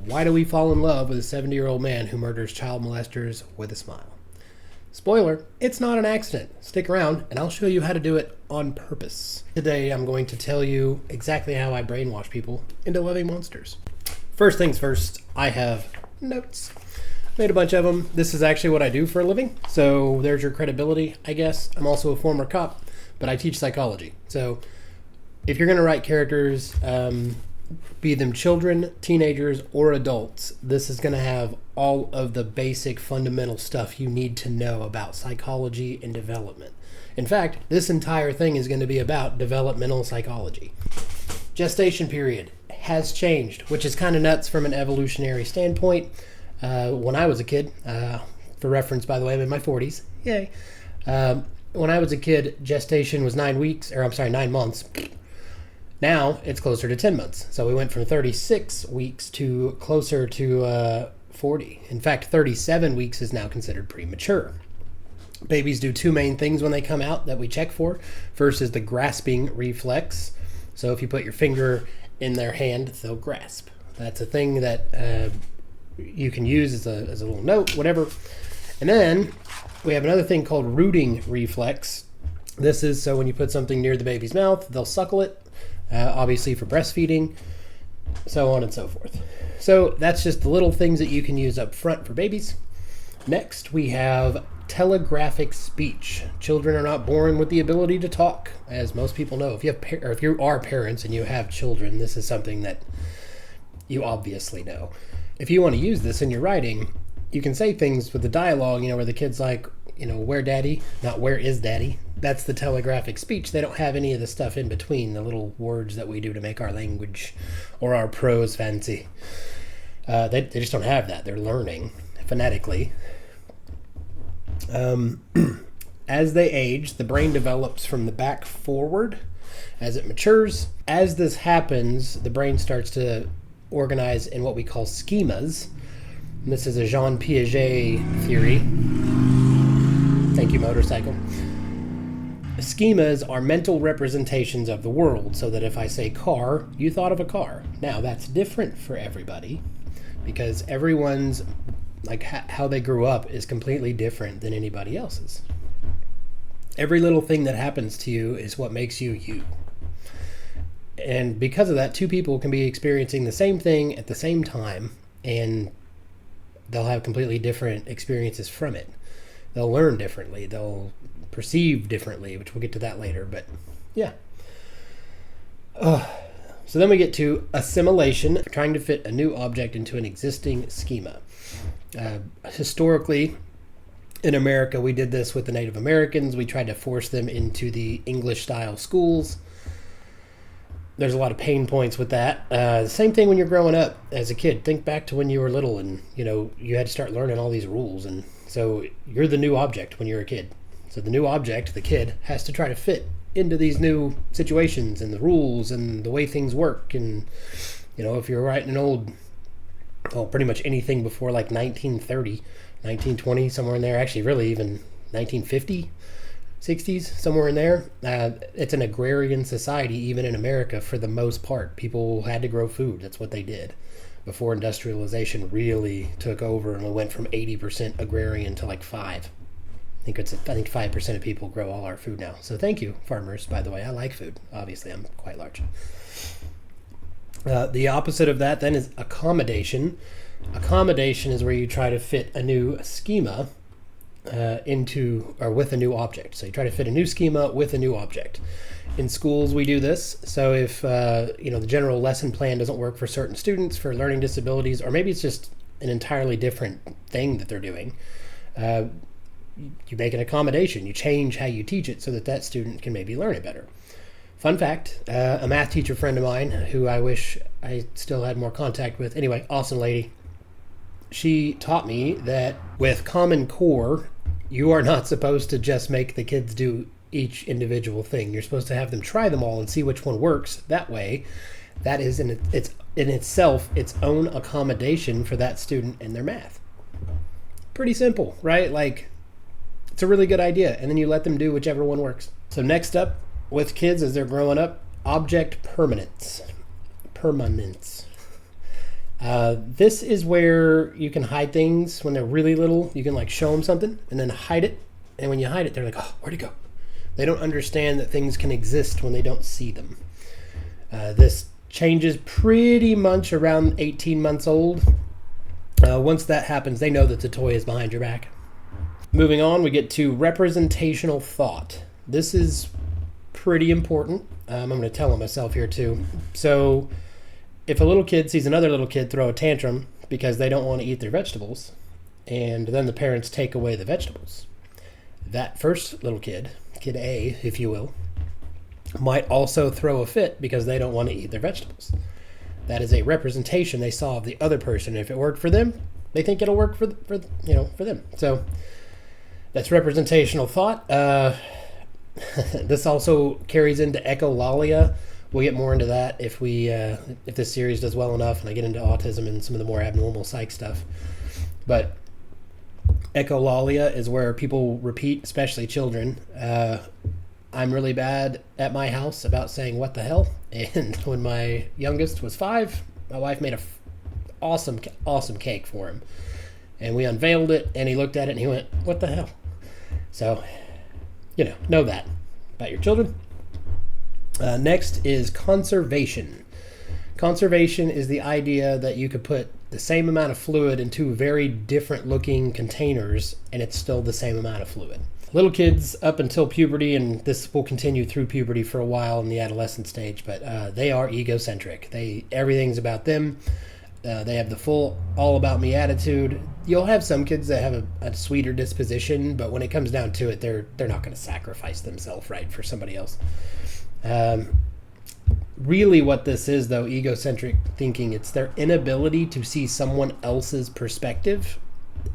Why do we fall in love with a 70-year-old man who murders child molesters with a smile? Spoiler, it's not an accident. Stick around and I'll show you how to do it on purpose. Today I'm going to tell you exactly how I brainwash people into loving monsters. First things first, I have notes. Made a bunch of them. This is actually what I do for a living, so there's your credibility, I guess. I'm also a former cop, but I teach psychology. So if you're going to write characters, be them children, teenagers, or adults, this is going to have all of the basic fundamental stuff you need to know about psychology and development. In fact, this entire thing is going to be about developmental psychology. Gestation period has changed, which is kind of nuts from an evolutionary standpoint. When I was a kid, for reference, by the way, I'm in my 40s. Yay. When I was a kid, gestation was 9 months. Now it's closer to 10 months. So we went from 36 weeks to closer to 40. In fact, 37 weeks is now considered premature. Babies do two main things when they come out that we check for. First is the grasping reflex. So if you put your finger in their hand, they'll grasp. That's a thing that you can use as a little note, whatever. And then we have another thing called rooting reflex. This is so when you put something near the baby's mouth, they'll suckle it, obviously for breastfeeding, so on and so forth. So that's just the little things that you can use up front for babies. Next, we have telegraphic speech. Children are not born with the ability to talk, as most people know. If you are parents and you have children, this is something that you obviously know. If you want to use this in your writing, you can say things with the dialogue, where the kid's like, where daddy, not where is daddy. That's the telegraphic speech. They don't have any of the stuff in between, the little words that we do to make our language or our prose fancy. They just don't have that. They're learning phonetically. As they age, the brain develops from the back forward as it matures. As this happens, the brain starts to organize in what we call schemas. And this is a Jean Piaget theory. Thank you, motorcycle. Schemas are mental representations of the world, so that if I say car, you thought of a car. Now, that's different for everybody because everyone's, how they grew up is completely different than anybody else's. Every little thing that happens to you is what makes you you. And because of that, two people can be experiencing the same thing at the same time, and they'll have completely different experiences from it. They'll learn differently. They'll perceive differently, which we'll get to that later. But yeah. So then we get to assimilation, trying to fit a new object into an existing schema. Historically, in America, we did this with the Native Americans. We tried to force them into the English-style schools. There's a lot of pain points with that. Same thing when you're growing up as a kid. Think back to when you were little and, you had to start learning all these rules. And so you're the new object when you're a kid. So the new object, the kid, has to try to fit into these new situations and the rules and the way things work. And, if you're writing pretty much anything before 1930, 1920, somewhere in there, actually really even 1950, 60s, somewhere in there. It's an agrarian society, even in America, for the most part. People had to grow food. That's what they did before industrialization really took over and we went from 80% agrarian to 5%. I think 5% of people grow all our food now. So thank you, farmers, by the way. I like food. Obviously, I'm quite large. The opposite of that then is accommodation. Accommodation is where you try to fit a new schema with a new object. So you try to fit a new schema with a new object. In schools, we do this. So if the general lesson plan doesn't work for certain students for learning disabilities, or maybe it's just an entirely different thing that they're doing, you make an accommodation. You change how you teach it so that student can maybe learn it better. Fun fact, a math teacher friend of mine, who I wish I still had more contact with, anyway, awesome lady, she taught me that with Common Core, you are not supposed to just make the kids do each individual thing. You're supposed to have them try them all and see which one works. That way, that is in itself its own accommodation for that student in their math. Pretty simple, right? It's a really good idea. And then you let them do whichever one works. So next up with kids as they're growing up, object permanence. This is where you can hide things when they're really little. You can like show them something and then hide it. And when you hide it, they're like, oh, where'd it go? They don't understand that things can exist when they don't see them. This changes pretty much around 18 months old. Once that happens, they know that the toy is behind your back. Moving on, we get to representational thought. This is pretty important. I'm going to tell them myself here too. So if a little kid sees another little kid throw a tantrum because they don't want to eat their vegetables, and then the parents take away the vegetables, that first little kid, kid A, if you will, might also throw a fit because they don't want to eat their vegetables. That is a representation they saw of the other person. If it worked for them, they think it'll work for them. So that's representational thought. This also carries into echolalia. We'll get more into that if this series does well enough and I get into autism and some of the more abnormal psych stuff. But echolalia is where people repeat, especially children. I'm really bad at my house about saying what the hell. And when my youngest was 5, my wife made a awesome cake for him. And we unveiled it and he looked at it and he went, what the hell? So, know that about your children. Next is conservation. Conservation is the idea that you could put the same amount of fluid in 2 very different looking containers and it's still the same amount of fluid. Little kids up until puberty, and this will continue through puberty for a while in the adolescent stage, but they are egocentric. Everything's about them. They have the full all about me attitude. You'll have some kids that have a sweeter disposition, but when it comes down to it, they're not going to sacrifice themselves, right, for somebody else. Really what this is, though, egocentric thinking, it's their inability to see someone else's perspective.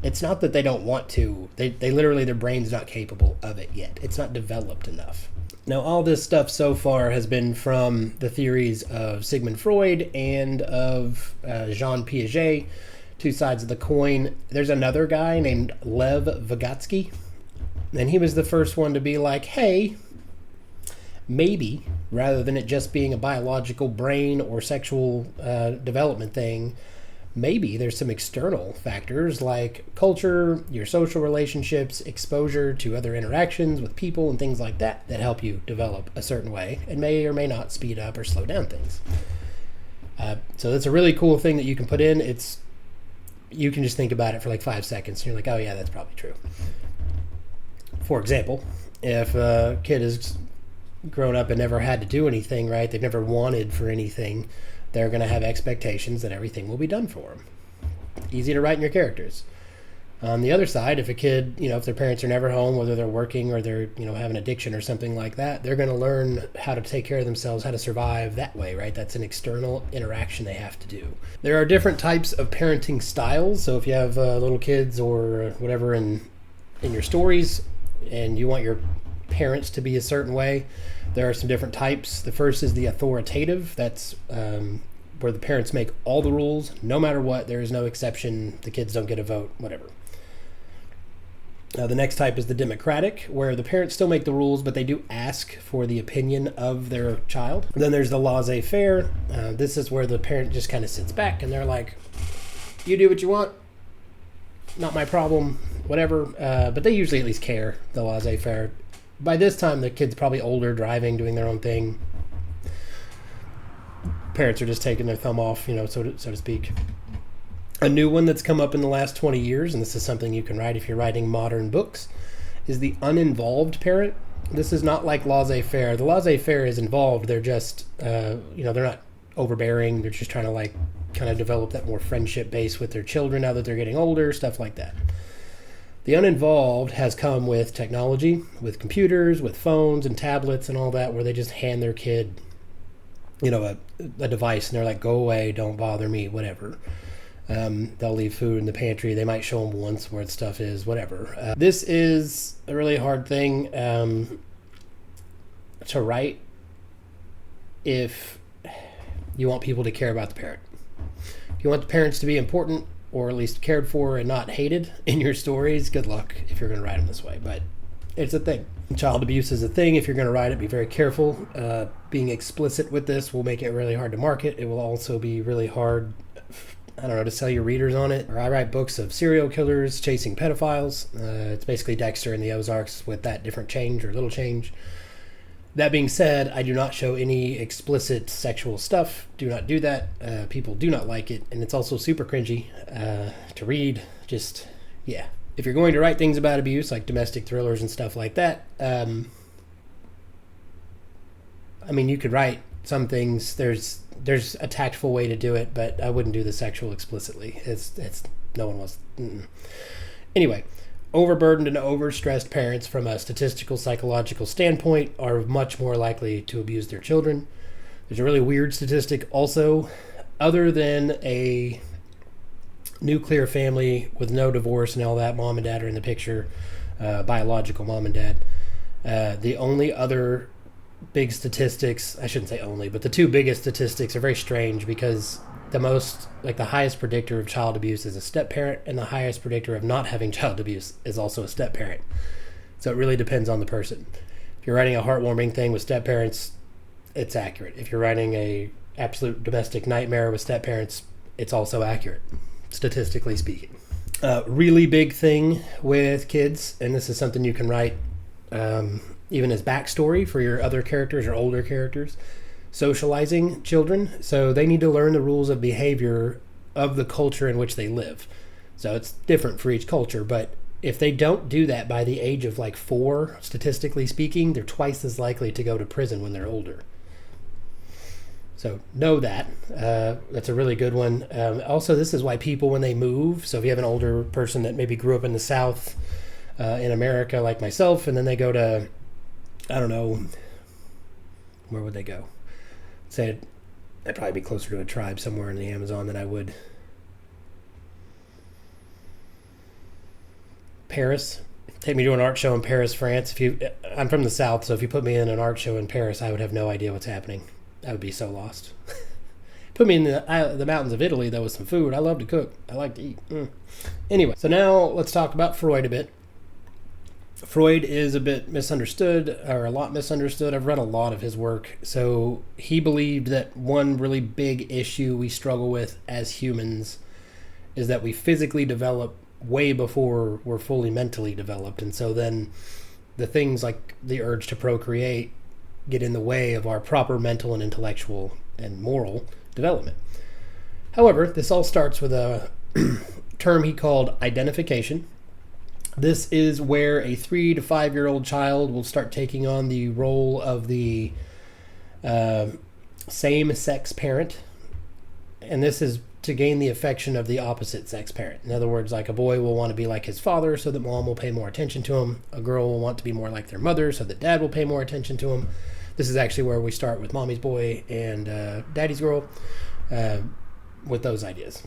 It's not that they don't want to. They literally, their brain's not capable of it yet. It's not developed enough. Now, all this stuff so far has been from the theories of Sigmund Freud and of Jean Piaget, 2 sides of the coin. There's another guy named Lev Vygotsky, and he was the first one to be like, hey, maybe, rather than it just being a biological brain or sexual development thing, maybe there's some external factors like culture, your social relationships, exposure to other interactions with people and things like that help you develop a certain way and may or may not speed up or slow down things. So that's a really cool thing that you can put in. You can just think about it for like 5 seconds and you're like, oh yeah, that's probably true. For example, if a kid has grown up and never had to do anything, right? They've never wanted for anything. They're going to have expectations that everything will be done for them. Easy to write in your characters. On the other side, if a kid, if their parents are never home, whether they're working or they're, have an addiction or something like that, they're going to learn how to take care of themselves, how to survive that way, right? That's an external interaction they have to do. There are different types of parenting styles. So if you have little kids or whatever in your stories and you want your parents to be a certain way, there are some different types. The first is the authoritative. That's where the parents make all the rules, no matter what. There is no exception. The kids don't get a vote, whatever. The next type is the democratic, where the parents still make the rules, but they do ask for the opinion of their child. Then there's the laissez-faire. This is where the parent just kind of sits back and they're like, you do what you want, not my problem, whatever. But they usually at least care, the laissez-faire. By this time, the kid's probably older, driving, doing their own thing. Parents are just taking their thumb off, so to speak. A new one that's come up in the last 20 years, and this is something you can write if you're writing modern books, is the uninvolved parent. This is not like laissez-faire. The laissez-faire is involved. They're just, they're not overbearing. They're just trying to kind of develop that more friendship base with their children now that they're getting older, stuff like that. The uninvolved has come with technology, with computers, with phones and tablets and all that, where they just hand their kid, a device and they're like, go away, don't bother me, whatever. They'll leave food in the pantry. They might show them once where the stuff is, whatever. This is a really hard thing to write if you want people to care about the parent. If you want the parents to be important, or at least cared for and not hated in your stories, good luck if you're going to write them this way. But it's a thing. Child abuse is a thing. If you're going to write it, be very careful. Being explicit with this will make it really hard to market. It will also be really hard I don't know, to sell your readers on it. Or I write books of serial killers chasing pedophiles. It's basically Dexter in the Ozarks with that different change or little change. That being said, I do not show any explicit sexual stuff. Do not do that. People do not like it. And it's also super cringy to read. Just, yeah. If you're going to write things about abuse, like domestic thrillers and stuff like that, I mean, you could write some things. There's a tactful way to do it, but I wouldn't do the sexual explicitly. It's no one wants. Anyway. Overburdened and overstressed parents from a statistical psychological standpoint are much more likely to abuse their children. There's a really weird statistic also. Other than a nuclear family with no divorce and all that, mom and dad are in the picture, biological mom and dad. The only other big statistics, I shouldn't say only, but the two biggest statistics are very strange because the highest predictor of child abuse is a step parent, and the highest predictor of not having child abuse is also a step parent. So it really depends on the person. If you're writing a heartwarming thing with step parents, it's accurate. If you're writing a absolute domestic nightmare with step parents, it's also accurate, statistically speaking. Really big thing with kids, and this is something you can write even as backstory for your other characters or older characters. Socializing children, so they need to learn the rules of behavior of the culture in which they live. So it's different for each culture, but if they don't do that by the age of like 4, statistically speaking, they're twice as likely to go to prison when they're older. So know that. That's a really good one. Also, this is why people, when they move, so if you have an older person that maybe grew up in the South in America like myself, and then they go to, I don't know, where would they go? Say I'd probably be closer to a tribe somewhere in the Amazon than I would Paris. Take me to an art show in Paris, France. I'm from the South, so if you put me in an art show in Paris, I would have no idea what's happening. I would be so lost. Put me in the mountains of Italy, though, with some food. I love to cook. I like to eat. Anyway, so now let's talk about Freud a bit. Freud is a bit misunderstood, or a lot misunderstood. I've read a lot of his work. So he believed that one really big issue we struggle with as humans is that we physically develop way before we're fully mentally developed. And so then the things like the urge to procreate get in the way of our proper mental and intellectual and moral development. However, this all starts with a term he called identification. This is where a 3 to 5 year old child will start taking on the role of the same-sex parent. And this is to gain the affection of the opposite sex parent. In other words, like a boy will want to be like his father so that mom will pay more attention to him. A girl will want to be more like their mother so that dad will pay more attention to him. This is actually where we start with mommy's boy and daddy's girl with those ideas.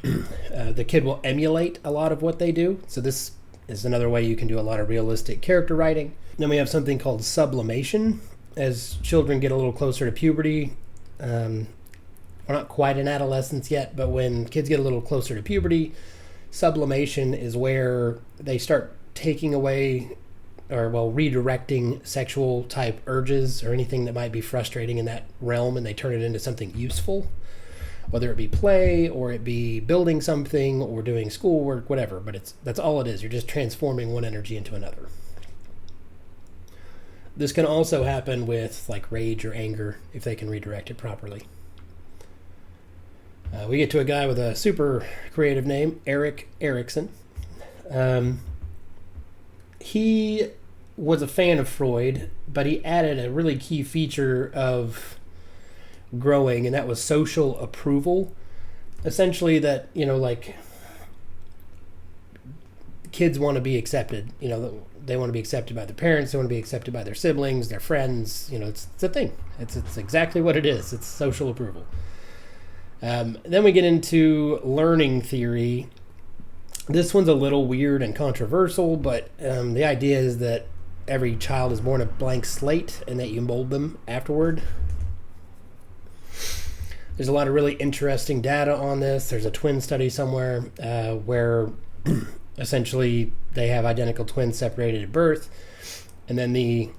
The kid will emulate a lot of what they do. So this is another way you can do a lot of realistic character writing. Then we have something called sublimation. As children get a little closer to puberty, we're not quite in adolescence yet, but when kids get a little closer to puberty, sublimation is where they start taking away redirecting sexual type urges or anything that might be frustrating in that realm, and they turn it into something useful, whether it be play or it be building something or doing schoolwork, whatever. But that's all it is. You're just transforming one energy into another. This can also happen with like rage or anger if they can redirect it properly. We get to a guy with a super creative name, Erik Erikson. He was a fan of Freud, but he added a really key feature of growing, and that was social approval. Essentially that, like kids want to be accepted. They want to be accepted by their parents. They want to be accepted by their siblings, their friends. It's a thing. It's exactly what it is. It's social approval. Then we get into learning theory. This one's a little weird and controversial, but the idea is that every child is born a blank slate and that you mold them afterward. There's a lot of really interesting data on this. There's a twin study somewhere where essentially they have identical twins separated at birth, and then the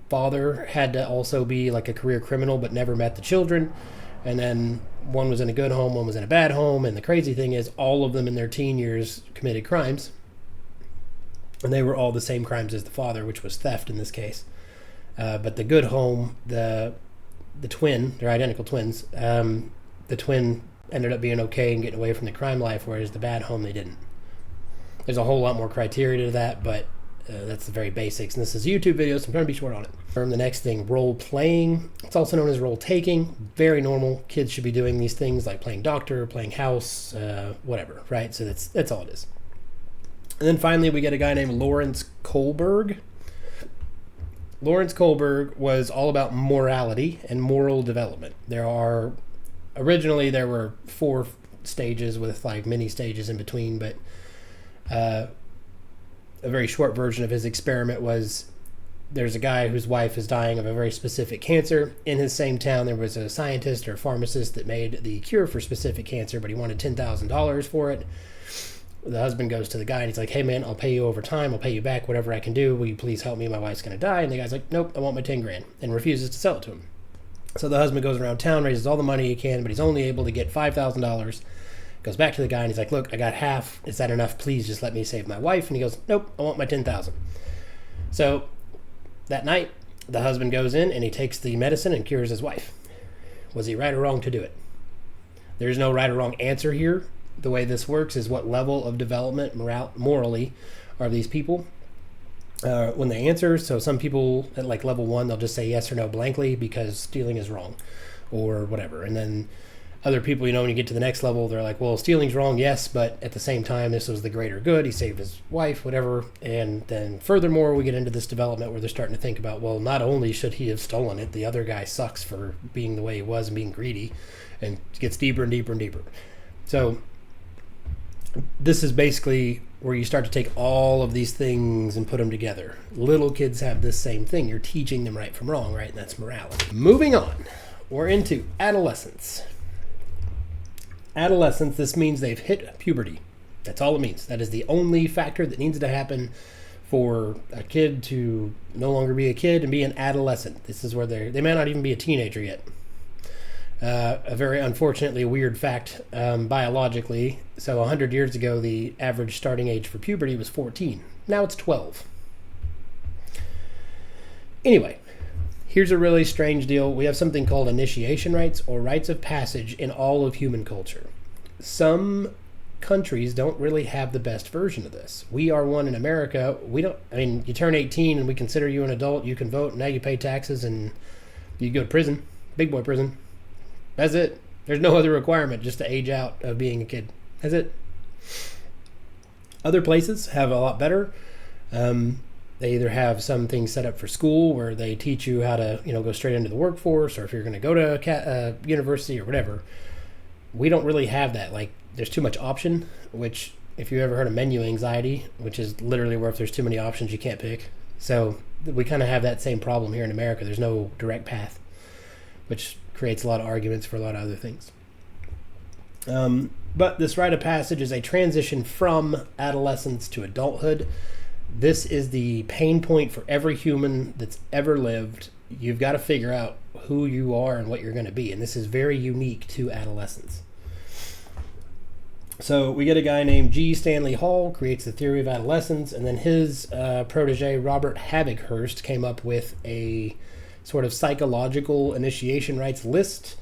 father had to also be like a career criminal but never met the children. And then one was in a good home, one was in a bad home. And the crazy thing is, all of them in their teen years committed crimes. And they were all the same crimes as the father, which was theft in this case. But the good home, the twin, they're identical twins, the twin ended up being okay and getting away from the crime life, whereas the bad home, they didn't. There's a whole lot more criteria to that, but that's the very basics. And this is a YouTube video, so I'm trying to be short on it. The next thing, role playing. It's also known as role taking. Very normal. Kids should be doing these things like playing doctor, playing house, whatever, right? So that's all it is. And then finally, we get a guy named Lawrence Kohlberg. Lawrence Kohlberg was all about morality and moral development. Originally there were 4 stages with like mini stages in between, but a very short version of his experiment was, there's a guy whose wife is dying of a very specific cancer. In his same town, there was a scientist or pharmacist that made the cure for specific cancer, but he wanted $10,000 for it. The husband goes to the guy and he's like, hey man, I'll pay you over time. I'll pay you back whatever I can do. Will you please help me? My wife's going to die. And the guy's like, nope, I want my 10 grand, and refuses to sell it to him. So the husband goes around town, raises all the money he can, but he's only able to get $5,000. Goes back to the guy and he's like, look, I got half. Is that enough? Please just let me save my wife. And he goes, nope, I want my 10,000. So that night, the husband goes in and he takes the medicine and cures his wife. Was he right or wrong to do it? There's no right or wrong answer here. The way this works is what level of development morally are these people when they answer. So some people at like level 1, they'll just say yes or no blankly because stealing is wrong or whatever. And then other people, when you get to the next level, they're like, well, stealing's wrong, yes, but at the same time, this was the greater good. He saved his wife, whatever. And then furthermore, we get into this development where they're starting to think about, well, not only should he have stolen it, the other guy sucks for being the way he was and being greedy, and it gets deeper and deeper and deeper. So this is basically where you start to take all of these things and put them together. Little kids have this same thing. You're teaching them right from wrong, right? And that's morality. Moving on, we're into adolescence. Adolescence, this means they've hit puberty. That's all it means. That is the only factor that needs to happen for a kid to no longer be a kid and be an adolescent. This is where they may not even be a teenager yet. A very unfortunately weird fact biologically. So 100 years ago, the average starting age for puberty was 14. Now it's 12. Anyway, here's a really strange deal. We have something called initiation rites or rites of passage in all of human culture. Some countries don't really have the best version of this. We are one in America. You turn 18 and we consider you an adult. You can vote. Now you pay taxes and you go to prison, big boy prison. That's it. There's no other requirement just to age out of being a kid. That's it. Other places have a lot better. They either have some things set up for school where they teach you how to, go straight into the workforce, or if you're going to go to university or whatever. We don't really have that. Like, there's too much option, which, if you ever heard of menu anxiety, which is literally where if there's too many options, you can't pick. So we kind of have that same problem here in America. There's no direct path, which creates a lot of arguments for a lot of other things. But this rite of passage is a transition from adolescence to adulthood. This is the pain point for every human that's ever lived. You've got to figure out who you are and what you're going to be. And this is very unique to adolescence. So we get a guy named G. Stanley Hall, creates the theory of adolescence. And then his protege, Robert Havighurst, came up with a sort of psychological initiation rites list.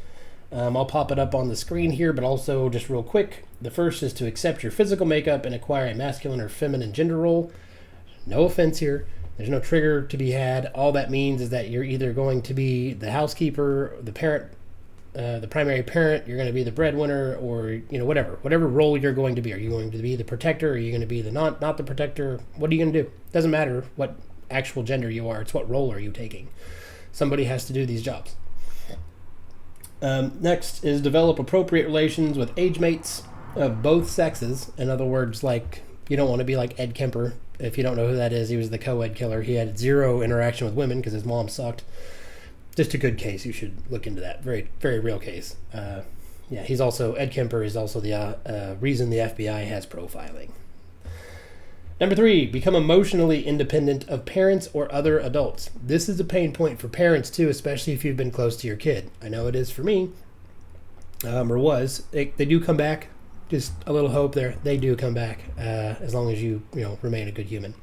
I'll pop it up on the screen here, but also just real quick. The first is to accept your physical makeup and acquire a masculine or feminine gender role. No offense here. There's no trigger to be had. All that means is that you're either going to be the housekeeper, the parent, the primary parent, you're going to be the breadwinner, or, whatever role you're going to be. Are you going to be the protector? Are you going to be the not the protector? What are you going to do? Doesn't matter what actual gender you are. It's what role are you taking. Somebody has to do these jobs. Next is develop appropriate relations with age mates of both sexes. In other words, like, you don't want to be like Ed Kemper. If you don't know who that is, he was the co-ed killer. He had zero interaction with women because his mom sucked. Just a good case. You should look into that. Very, very real case. Ed Kemper is also the reason the FBI has profiling. Number 3, become emotionally independent of parents or other adults. This is a pain point for parents too, especially if you've been close to your kid. I know it is for me. or was. They do come back. Just a little hope there. They do come back as long as you remain a good human.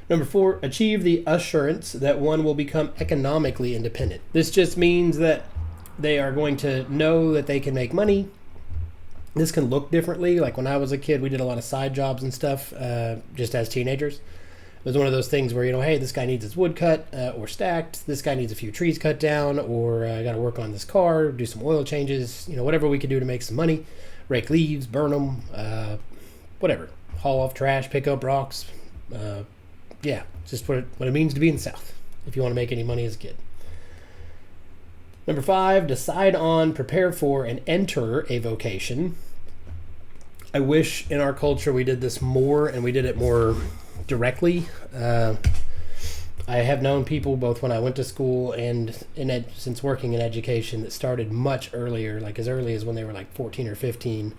Number 4, achieve the assurance that one will become economically independent. This just means that they are going to know that they can make money. This can look differently. Like when I was a kid, we did a lot of side jobs and stuff just as teenagers. It was one of those things where, hey, this guy needs his wood cut or stacked. This guy needs a few trees cut down, or I got to work on this car, do some oil changes, whatever we could do to make some money. Rake leaves, burn them, whatever. Haul off trash, pick up rocks. Yeah, just what it means to be in the South if you want to make any money as a kid. Number 5, decide on, prepare for, and enter a vocation. I wish in our culture we did this more and we did it more directly. I have known people both when I went to school and since working in education that started much earlier, like as early as when they were like 14 or 15.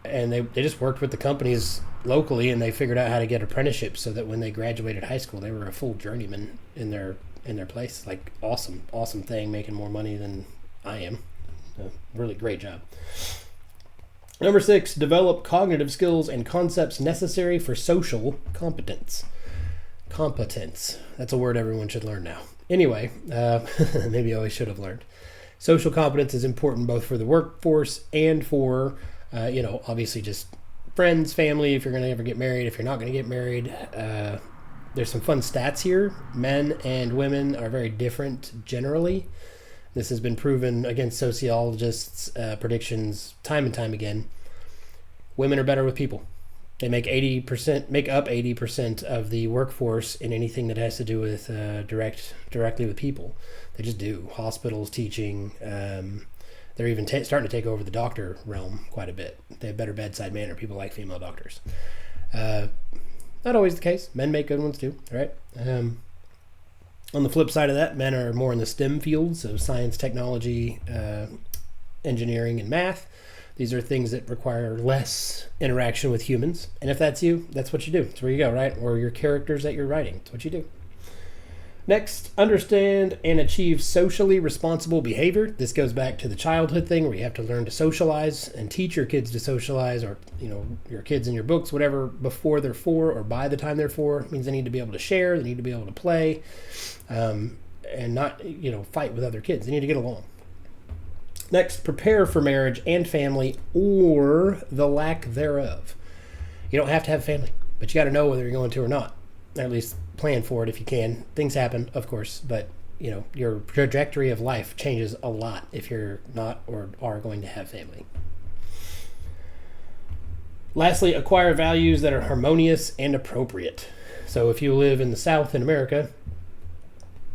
And they just worked with the companies locally, and they figured out how to get apprenticeships so that when they graduated high school, they were a full journeyman in their place. Like awesome thing, making more money than I am. A really great job. Number 6, develop cognitive skills and concepts necessary for social competence. Competence. That's a word everyone should learn now. Anyway, maybe I always should have learned. Social competence is important both for the workforce and for obviously just friends, family, if you're going to ever get married, if you're not going to get married. There's some fun stats here. Men and women are very different generally. This has been proven against sociologists' predictions time and time again. Women are better with people. They make up 80% of the workforce in anything that has to do with directly with people. They just do. Hospitals, teaching, they're even starting to take over the doctor realm quite a bit. They have better bedside manner. People like female doctors. Not always the case. Men make good ones too, right? On the flip side of that, men are more in the STEM fields, so science, technology, engineering, and math. These are things that require less interaction with humans. And if that's you, that's what you do. It's where you go, right? Or your characters that you're writing. It's what you do. Next, understand and achieve socially responsible behavior. This goes back to the childhood thing where you have to learn to socialize and teach your kids to socialize, or your kids in your books, whatever, before they're 4 or by the time they're 4. It means they need to be able to share, they need to be able to play, and not fight with other kids. They need to get along. Next, prepare for marriage and family or the lack thereof. You don't have to have family, but you got to know whether you're going to or not, or at least plan for it if you can. Things happen, of course, but your trajectory of life changes a lot if you're not or are going to have family. Lastly, acquire values that are harmonious and appropriate. So if you live in the South in America,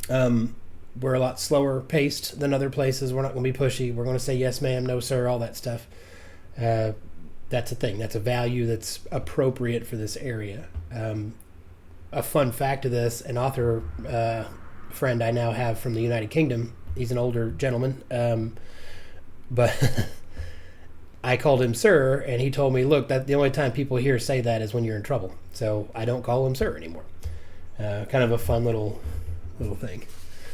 we're a lot slower paced than other places. We're not going to be pushy. We're going to say yes ma'am, no sir, all that stuff. That's a thing. That's a value that's appropriate for this area. A fun fact of this, an author friend I now have from the United Kingdom, he's an older gentleman, but I called him sir, and he told me, look, that the only time people here say that is when you're in trouble. So I don't call him sir anymore. Kind of a fun little thing.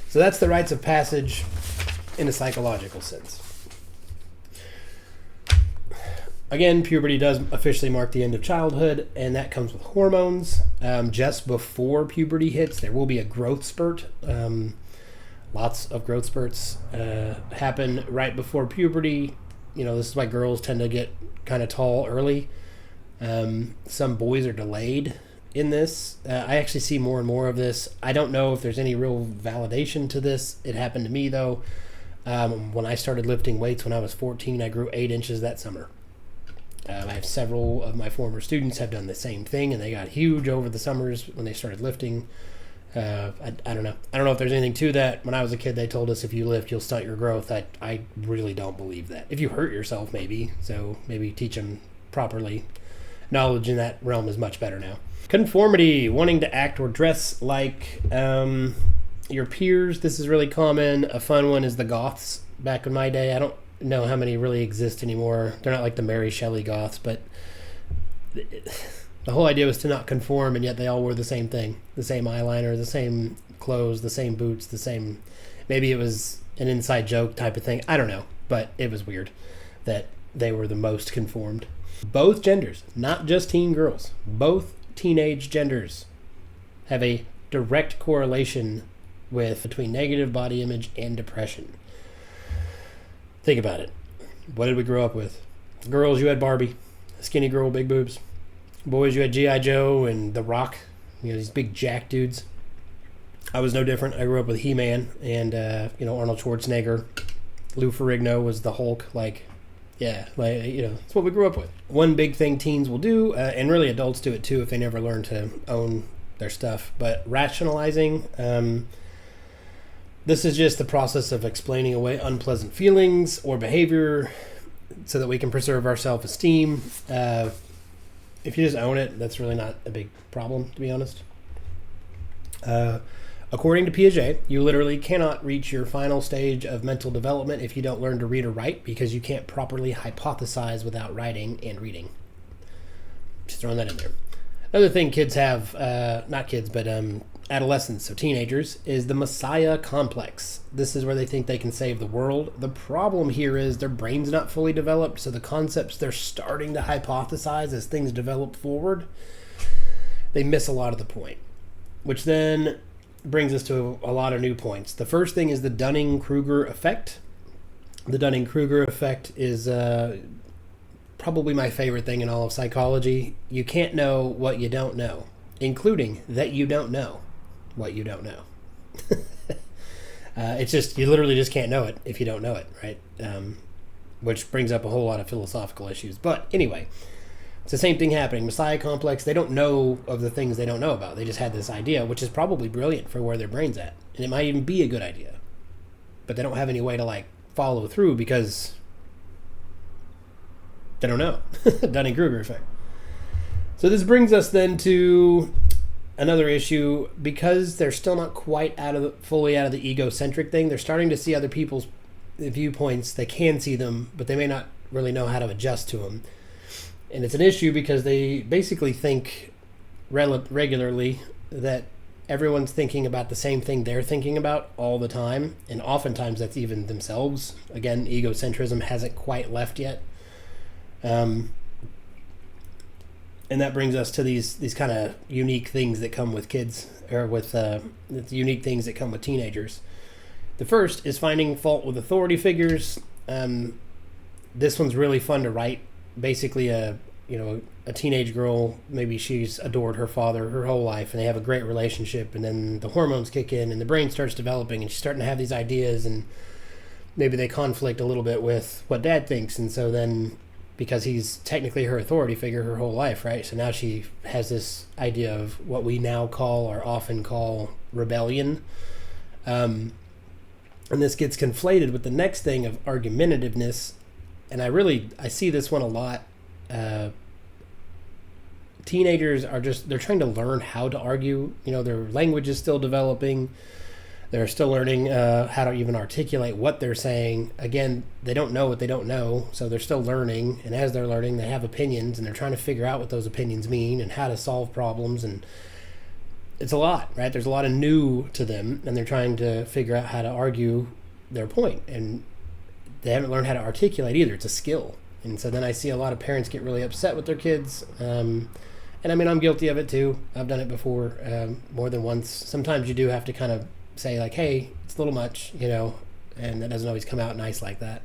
So that's the rites of passage in a psychological sense. Again, puberty does officially mark the end of childhood, and that comes with hormones. Just before puberty hits, there will be a growth spurt. Lots of growth spurts happen right before puberty. This is why girls tend to get kind of tall early. Some boys are delayed in this. I actually see more and more of this. I don't know if there's any real validation to this. It happened to me, though. When I started lifting weights when I was 14, I grew 8 inches that summer. I have several of my former students have done the same thing, and they got huge over the summers when they started lifting. I don't know. I don't know if there's anything to that. When I was a kid, they told us if you lift, you'll stunt your growth. I really don't believe that. If you hurt yourself, maybe. So maybe teach them properly. Knowledge in that realm is much better now. Conformity, wanting to act or dress like your peers. This is really common. A fun one is the goths. Back in my day, I don't know how many really exist anymore. They're not like the Mary Shelley goths, but the whole idea was to not conform, and yet they all wore the same thing. The same eyeliner, the same clothes, the same boots, the same... Maybe it was an inside joke type of thing. I don't know, but it was weird that they were the most conformed. Both genders, not just teen girls, both teenage genders have a direct correlation between negative body image and depression. Think about it. What did we grow up with? Girls, you had Barbie, skinny girl, big boobs. Boys, you had G.I. Joe and The Rock, these big jack dudes. I was no different. I grew up with He-Man and, Arnold Schwarzenegger. Lou Ferrigno was the Hulk. That's what we grew up with. One big thing teens will do, and really adults do it too if they never learn to own their stuff, but rationalizing. This is just the process of explaining away unpleasant feelings or behavior so that we can preserve our self-esteem. If you just own it, that's really not a big problem, to be honest. According to Piaget, you literally cannot reach your final stage of mental development if you don't learn to read or write, because you can't properly hypothesize without writing and reading. Just throwing that in there. Another thing kids have, not kids, but adolescents, so teenagers, is the Messiah complex. This is where they think they can save the world. The problem here is their brain's not fully developed, so the concepts they're starting to hypothesize as things develop forward, they miss a lot of the point, which then brings us to a lot of new points. The first thing is the Dunning-Kruger effect. The Dunning-Kruger effect is probably my favorite thing in all of psychology. You can't know what you don't know, including that you don't know what you don't know. It's just, you literally just can't know it if you don't know it, right? Which brings up a whole lot of philosophical issues. But anyway, it's the same thing happening. Messiah complex, they don't know of the things they don't know about. They just had this idea, which is probably brilliant for where their brain's at. And it might even be a good idea. But they don't have any way to follow through because they don't know. Dunning-Kruger effect. So this brings us then to another issue. Because they're still not quite fully out of the egocentric thing, they're starting to see other people's viewpoints. They can see them, but they may not really know how to adjust to them. And it's an issue because they basically think regularly that everyone's thinking about the same thing they're thinking about all the time. And oftentimes that's even themselves. Again, egocentrism hasn't quite left yet. And that brings us to these kind of unique things that come with kids, or with unique things that come with teenagers. The first is finding fault with authority figures. This one's really fun to write. Basically, a teenage girl, maybe she's adored her father her whole life, and they have a great relationship, and then the hormones kick in, and the brain starts developing, and she's starting to have these ideas, and maybe they conflict a little bit with what dad thinks, and so then, because he's technically her authority figure her whole life, right? So now she has this idea of what we now call, or often call, rebellion. And this gets conflated with the next thing of argumentativeness. And I see this one a lot. Teenagers are they're trying to learn how to argue. Their language is still developing. They're still learning how to even articulate what they're saying. Again, they don't know what they don't know, so they're still learning. And as they're learning, they have opinions, and they're trying to figure out what those opinions mean and how to solve problems. And it's a lot, right? There's a lot of new to them, and they're trying to figure out how to argue their point. And they haven't learned how to articulate either. It's a skill. And so then I see a lot of parents get really upset with their kids. And I mean, I'm guilty of it too. I've done it before, more than once. Sometimes you do have to kind of say hey, it's a little much, and that doesn't always come out nice like that.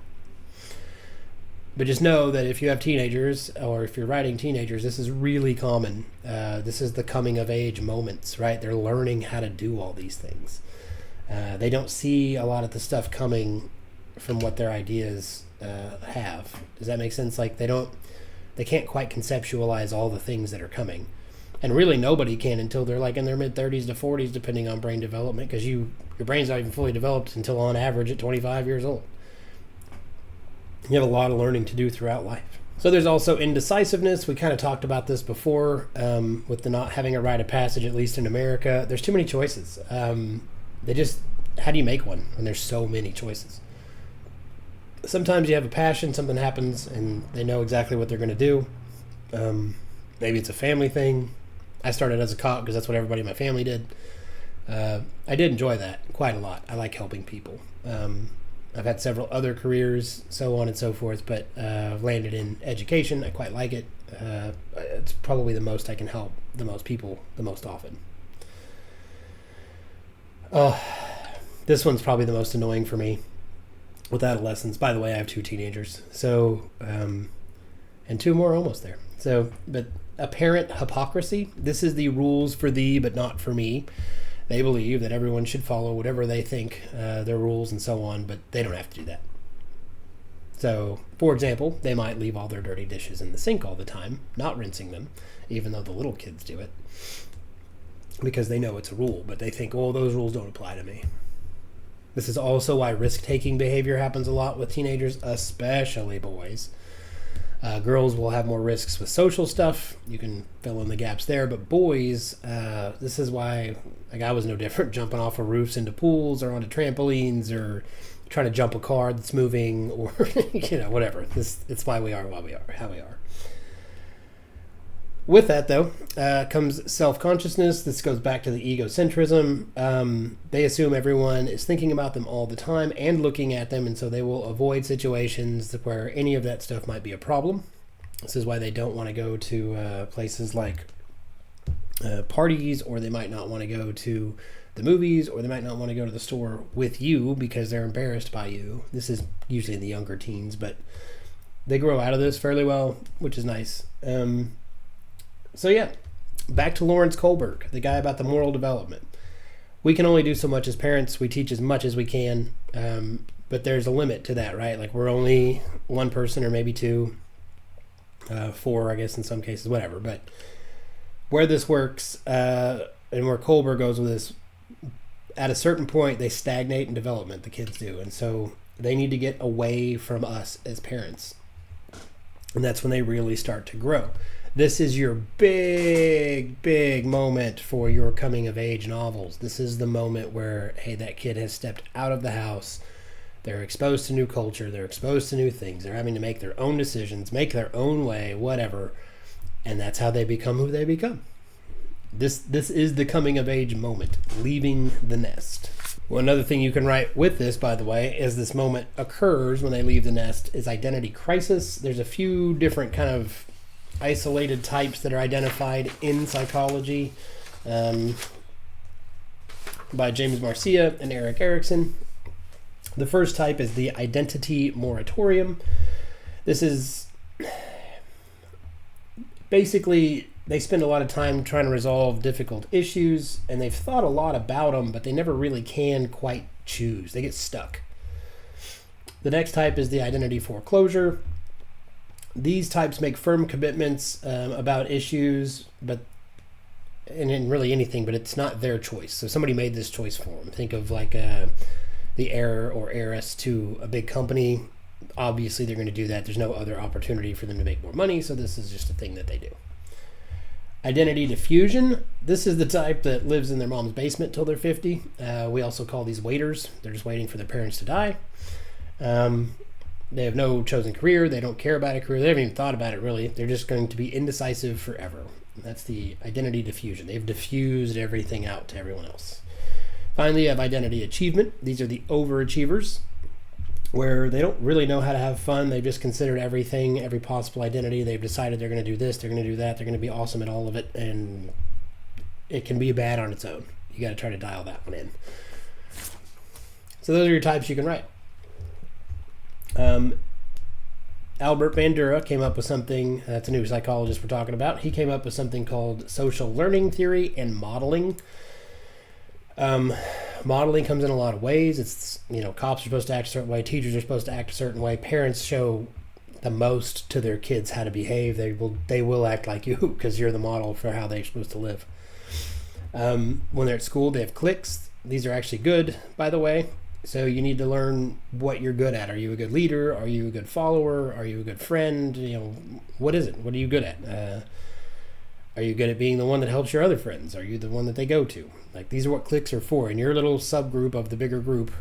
But just know that if you have teenagers, or if you're writing teenagers, this is really common. This is the coming of age moments, right? They're learning how to do all these things. They don't see a lot of the stuff coming from what their ideas have. Does that make sense? They can't quite conceptualize all the things that are coming. And really nobody can until they're in their mid-30s to 40s, depending on brain development, because your brain's not even fully developed until on average at 25 years old. You have a lot of learning to do throughout life. So there's also indecisiveness. We kind of talked about this before, with the not having a rite of passage, at least in America. There's too many choices. How do you make one when there's so many choices? Sometimes you have a passion, something happens, and they know exactly what they're going to do. Maybe it's a family thing. I started as a cop because that's what everybody in my family did. I did enjoy that quite a lot. I like helping people. I've had several other careers, so on and so forth, but I've landed in education. I quite like it. It's probably the most I can help the most people the most often. This one's probably the most annoying for me with adolescents. By the way, I have 2 teenagers, so and 2 more almost there. So, but apparent hypocrisy. This is the rules for thee, but not for me. They believe that everyone should follow whatever they think, their rules and so on, but they don't have to do that. So, for example, they might leave all their dirty dishes in the sink all the time, not rinsing them, even though the little kids do it, because they know it's a rule, but they think, oh, those rules don't apply to me. This is also why risk-taking behavior happens a lot with teenagers, especially boys. Girls will have more risks with social stuff. You can fill in the gaps there. But boys, this is why, like, I was no different, jumping off of roofs into pools or onto trampolines or trying to jump a car that's moving or, whatever. It's why we are how we are. With that, though, comes self-consciousness. This goes back to the egocentrism. They assume everyone is thinking about them all the time and looking at them, and so they will avoid situations where any of that stuff might be a problem. This is why they don't want to go to places like parties, or they might not want to go to the movies, or they might not want to go to the store with you because they're embarrassed by you. This is usually in the younger teens, but they grow out of this fairly well, which is nice. So yeah, back to Lawrence Kohlberg, the guy about the moral development. We can only do so much as parents. We teach as much as we can, but there's a limit to that, right? Like, we're only one person or maybe 2, 4, I guess, in some cases, whatever. But where this works and where Kohlberg goes with this, at a certain point, they stagnate in development, the kids do. And so they need to get away from us as parents. And that's when they really start to grow. This is your big moment for your coming of age novels. This is the moment where, hey, that kid has stepped out of the house. They're exposed to new culture. They're exposed to new things. They're having to make their own decisions, make their own way, whatever. And that's how they become who they become. This is the coming of age moment, leaving the nest. Well, another thing you can write with this, by the way, is this moment occurs when they leave the nest, is identity crisis. There's a few different kind of isolated types that are identified in psychology by James Marcia and Erik Erikson. The first type is the identity moratorium. This is basically, they spend a lot of time trying to resolve difficult issues, and they've thought a lot about them, but they never really can quite choose. They get stuck. The next type is the identity foreclosure. These types make firm commitments about issues, but and in really anything, but it's not their choice. So somebody made this choice for them. Think of like the heir or heiress to a big company. Obviously, they're going to do that. There's no other opportunity for them to make more money, so this is just a thing that they do. Identity diffusion. This is the type that lives in their mom's basement till they're 50. We also call these waiters. They're just waiting for their parents to die. They have no chosen career. They don't care about a career. They haven't even thought about it, really. They're just going to be indecisive forever. That's the identity diffusion. They've diffused everything out to everyone else. Finally, you have identity achievement. These are the overachievers, where they don't really know how to have fun. They've just considered everything, every possible identity. They've decided they're going to do this, they're going to do that, they're going to be awesome at all of it, and it can be bad on its own. You got to try to dial that one in. So those are your types you can write. Albert Bandura came up with something, that's a new psychologist we're talking about. He came up with something called social learning theory and modeling. Modeling comes in a lot of ways. It's, cops are supposed to act a certain way, teachers are supposed to act a certain way, parents show the most to their kids how to behave. They will act like you because you're the model for how they're supposed to live. When they're at school, they have cliques. These are actually good, by the way. So you need to learn what you're good at. Are you a good leader? Are you a good follower? Are you a good friend? What is it? What are you good at? Are you good at being the one that helps your other friends? Are you the one that they go to? Like, these are what cliques are for. In your little subgroup of the bigger group,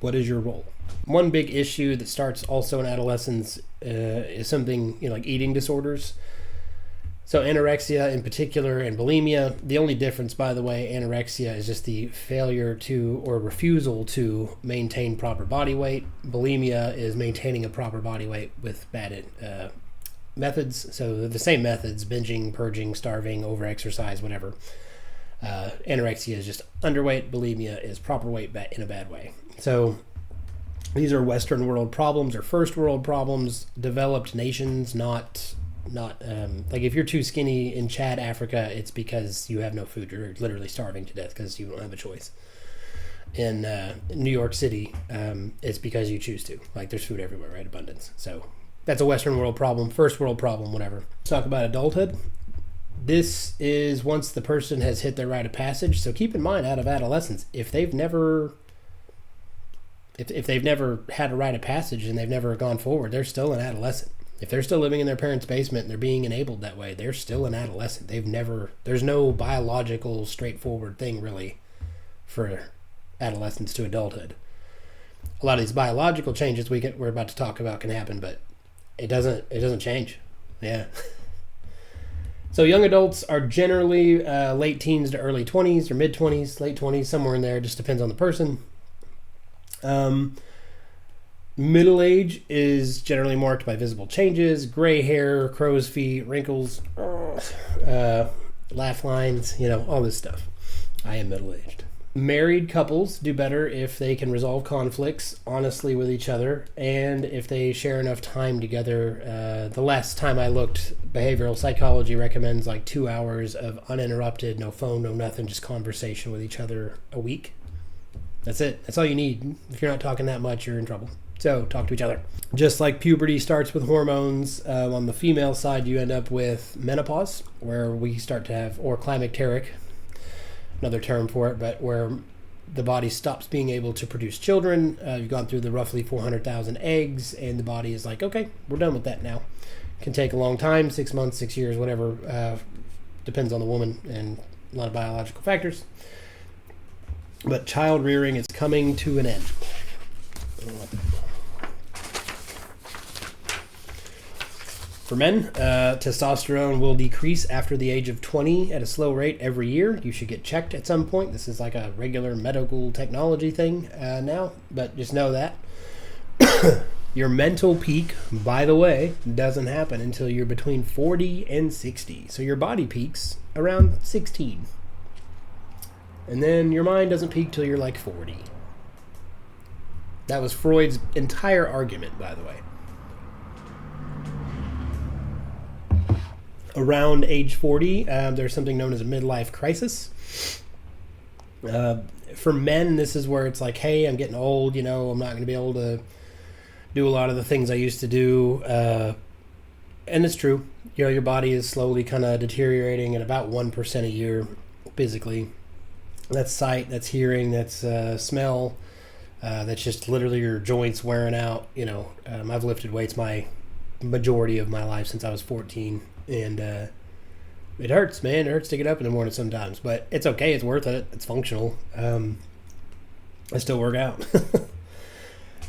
what is your role? One big issue that starts also in adolescence is something like eating disorders. So anorexia in particular and bulimia, the only difference, by the way, anorexia is just the failure to or refusal to maintain proper body weight. Bulimia is maintaining a proper body weight with bad methods. So the same methods: binging, purging, starving, overexercise, whatever. Anorexia is just underweight. Bulimia is proper weight in a bad way. So these are Western world problems or first world problems. Developed nations, not like if you're too skinny in Chad, Africa, it's because you have no food. You're literally starving to death because you don't have a choice. In New York City, it's because you choose to. Like there's food everywhere, right? Abundance. So that's a Western world problem, first world problem, whatever. Let's talk about adulthood. This is once the person has hit their rite of passage. So keep in mind, out of adolescence, if they've never had a rite of passage and they've never gone forward, they're still an adolescent. If they're still living in their parents' basement and they're being enabled that way, they're still an adolescent. There's no biological straightforward thing really for adolescence to adulthood. A lot of these biological changes we're about to talk about can happen, but it doesn't change. Yeah. So young adults are generally late teens to early 20s or mid 20s, late 20s, somewhere in there. Just depends on the person. Middle age is generally marked by visible changes: gray hair, crow's feet, wrinkles, laugh lines, all this stuff. I am middle-aged. Married couples do better if they can resolve conflicts honestly with each other and if they share enough time together. The last time I looked, behavioral psychology recommends like 2 hours of uninterrupted, no phone, no nothing, just conversation with each other a week. That's it. That's all you need. If you're not talking that much, you're in trouble. So talk to each other. Just like puberty starts with hormones, on the female side, you end up with menopause, where we start to have, or climacteric, another term for it, but where the body stops being able to produce children. You've gone through the roughly 400,000 eggs, and the body is like, okay, we're done with that now. Can take a long time, 6 months, 6 years, whatever. Depends on the woman and a lot of biological factors. But child rearing is coming to an end. For men, testosterone will decrease after the age of 20 at a slow rate every year. You should get checked at some point. This is like a regular medical technology thing now, but just know that. Your mental peak, by the way, doesn't happen until you're between 40 and 60. So your body peaks around 16. And then your mind doesn't peak till you're like 40. That was Freud's entire argument, by the way. Around age 40, there's something known as a midlife crisis. For men, this is where it's like, hey, I'm getting old, I'm not going to be able to do a lot of the things I used to do. And it's true. Your body is slowly kind of deteriorating at about 1% a year physically. That's sight, that's hearing, that's smell. That's just literally your joints wearing out. I've lifted weights my majority of my life since I was 14. And it hurts, man. It hurts to get up in the morning sometimes, but it's okay. It's worth it. It's functional. I still work out.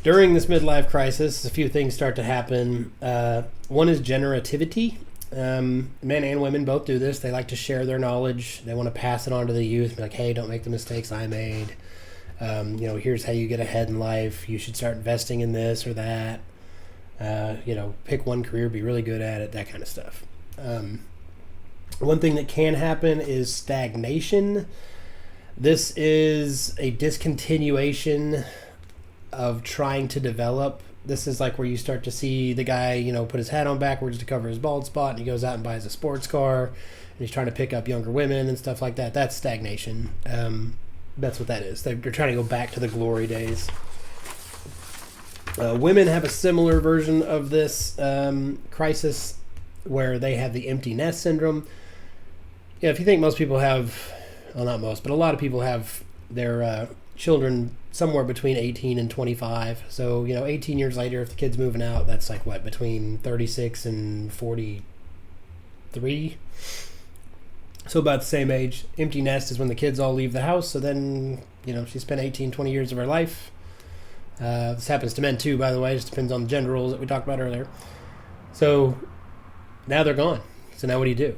During this midlife crisis, a few things start to happen. One is generativity. Men and women both do this. They like to share their knowledge. They want to pass it on to the youth. Be like, hey, don't make the mistakes I made. Here's how you get ahead in life. You should start investing in this or that. Pick one career, be really good at it, that kind of stuff. One thing that can happen is stagnation. This is a discontinuation of trying to develop. This is like where you start to see the guy, put his hat on backwards to cover his bald spot, and he goes out and buys a sports car, and he's trying to pick up younger women and stuff like that. That's stagnation. That's what that is. They're trying to go back to the glory days. Women have a similar version of this crisis where they have the empty nest syndrome. If you think most people have, well, not most, but a lot of people have their children somewhere between 18 and 25. So, 18 years later, if the kid's moving out, that's like what, between 36 and 43? So about the same age. Empty nest is when the kids all leave the house. So then, she spent 18, 20 years of her life. This happens to men too, by the way. It just depends on the gender roles that we talked about earlier. So now they're gone. So now what do you do?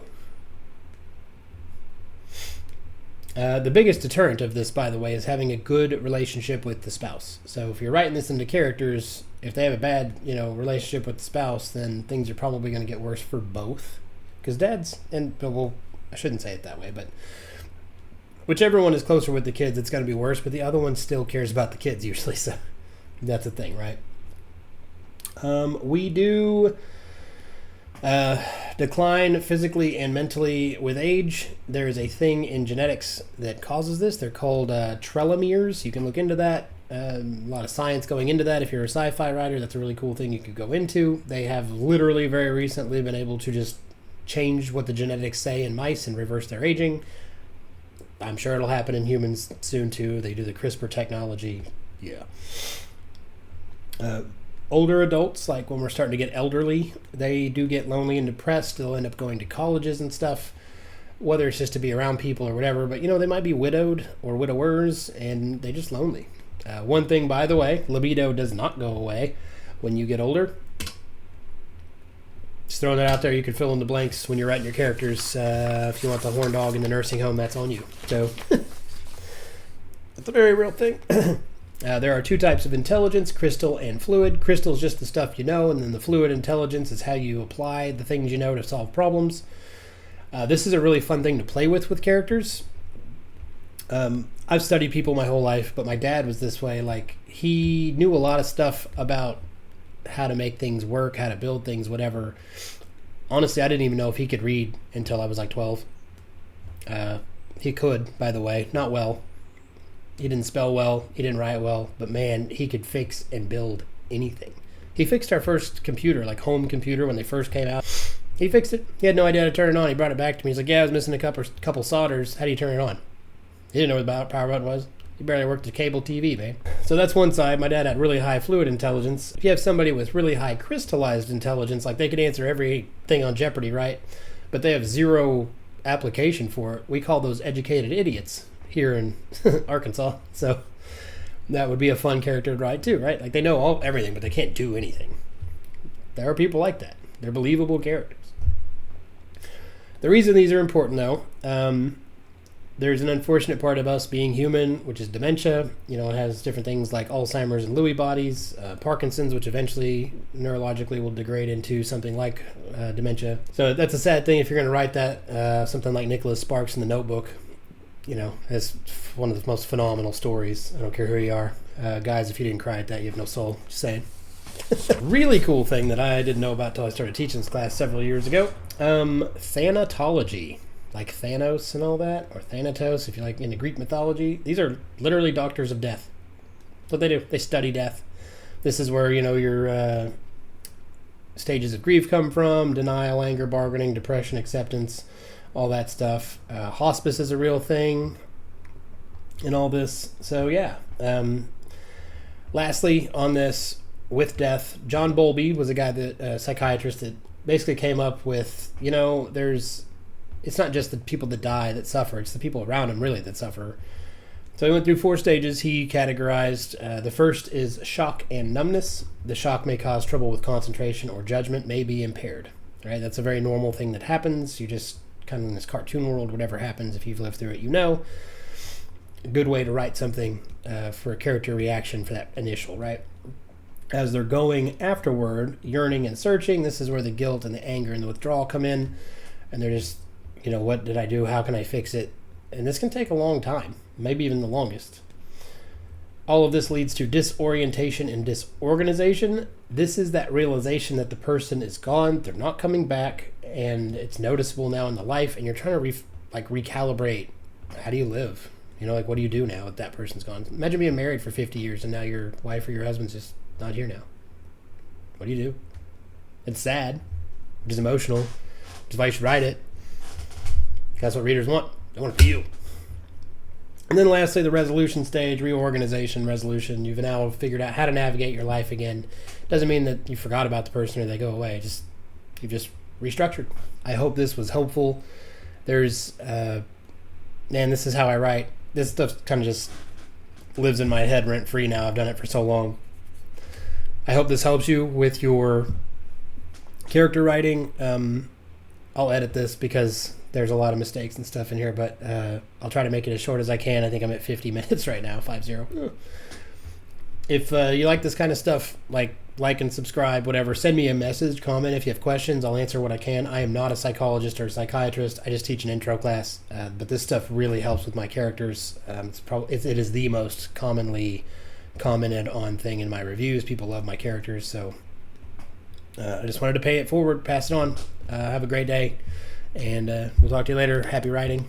The biggest deterrent of this, by the way, is having a good relationship with the spouse. So if you're writing this into characters, if they have a bad, relationship with the spouse, then things are probably going to get worse for both. Because dads, well, I shouldn't say it that way, but whichever one is closer with the kids, it's going to be worse. But the other one still cares about the kids usually, so that's the thing, right? We do decline physically and mentally with age. There is a thing in genetics that causes this. They're called telomeres. You can look into that. A lot of science going into that. If you're a sci-fi writer, that's a really cool thing you could go into. They have literally very recently been able to just change what the genetics say in mice and reverse their aging. I'm sure it'll happen in humans soon too. They do the CRISPR technology. Yeah. Older adults, like when we're starting to get elderly, they do get lonely and depressed. They'll end up going to colleges and stuff, whether it's just to be around people or whatever. But, they might be widowed or widowers, and they're just lonely. One thing, by the way, libido does not go away when you get older. Just throwing that out there. You can fill in the blanks when you're writing your characters. If you want the horn dog in the nursing home, that's on you. So it's a very real thing. There are two types of intelligence, crystal and fluid. Crystal is just the stuff you know, and then the fluid intelligence is how you apply the things you know to solve problems. This is a really fun thing to play with characters. I've studied people my whole life, but my dad was this way. Like, he knew a lot of stuff about how to make things work, how to build things, whatever. Honestly, I didn't even know if he could read until I was like 12. He could, by the way, not well. He didn't spell well, he didn't write well, but man, he could fix and build anything. He fixed our first computer, like home computer, when they first came out. He fixed it. He had no idea how to turn it on. He brought it back to me. He's like, yeah, I was missing a couple solders. How do you turn it on? He didn't know what the power button was. He barely worked at cable TV, man. So that's one side. My dad had really high fluid intelligence. If you have somebody with really high crystallized intelligence, like they could answer everything on Jeopardy, right? But they have zero application for it. We call those educated idiots here in Arkansas. So that would be a fun character to write too, right? Like they know everything, but they can't do anything. There are people like that. They're believable characters. The reason these are important, though, there's an unfortunate part of us being human, which is dementia. It has different things like Alzheimer's and Lewy bodies, Parkinson's, which eventually neurologically will degrade into something like dementia. So that's a sad thing if you're going to write that. Something like Nicholas Sparks in The Notebook, has one of the most phenomenal stories. I don't care who you are. Guys, if you didn't cry at that, you have no soul. Just saying. Really cool thing that I didn't know about till I started teaching this class several years ago. Thanatology. Like Thanos and all that, or Thanatos, if you like, into Greek mythology. These are literally doctors of death. That's what they do. They study death. This is where, your stages of grief come from: denial, anger, bargaining, depression, acceptance, all that stuff. Hospice is a real thing in all this. So, yeah. Lastly, on this, with death, John Bowlby was a guy that, psychiatrist, that basically came up with, it's not just the people that die that suffer, it's the people around them really that suffer. So he went through 4 stages. He categorized, the first is shock and numbness. The shock may cause trouble with concentration or judgment, may be impaired. Right? That's a very normal thing that happens. You just, kind of in this cartoon world, whatever happens, if you've lived through it, a good way to write something for a character reaction for that initial, right? As they're going afterward, yearning and searching, this is where the guilt and the anger and the withdrawal come in. And they're just, what did I do? How can I fix it? And this can take a long time, maybe even the longest. All of this leads to disorientation and disorganization. This is that realization that the person is gone, they're not coming back, and it's noticeable now in the life, and you're trying to recalibrate. How do you live? What do you do now that that person's gone? Imagine being married for 50 years and now your wife or your husband's just not here now. What do you do? It's sad. It's emotional. Which is why you should write it. That's what readers want. They want to feel. And then lastly, the resolution stage, reorganization, resolution. You've now figured out how to navigate your life again. Doesn't mean that you forgot about the person or they go away. You've just restructured. I hope this was helpful. There's, this is how I write. This stuff kind of just lives in my head rent-free now. I've done it for so long. I hope this helps you with your character writing. I'll edit this because there's a lot of mistakes and stuff in here, but I'll try to make it as short as I can. I think I'm at 50 minutes right now, 50. If you like this kind of stuff, like and subscribe, whatever, send me a message, comment if you have questions. I'll answer what I can. I am not a psychologist or a psychiatrist. I just teach an intro class, but this stuff really helps with my characters. It is the most commonly commented on thing in my reviews. People love my characters, so I just wanted to pay it forward, pass it on. Have a great day, and we'll talk to you later. Happy writing.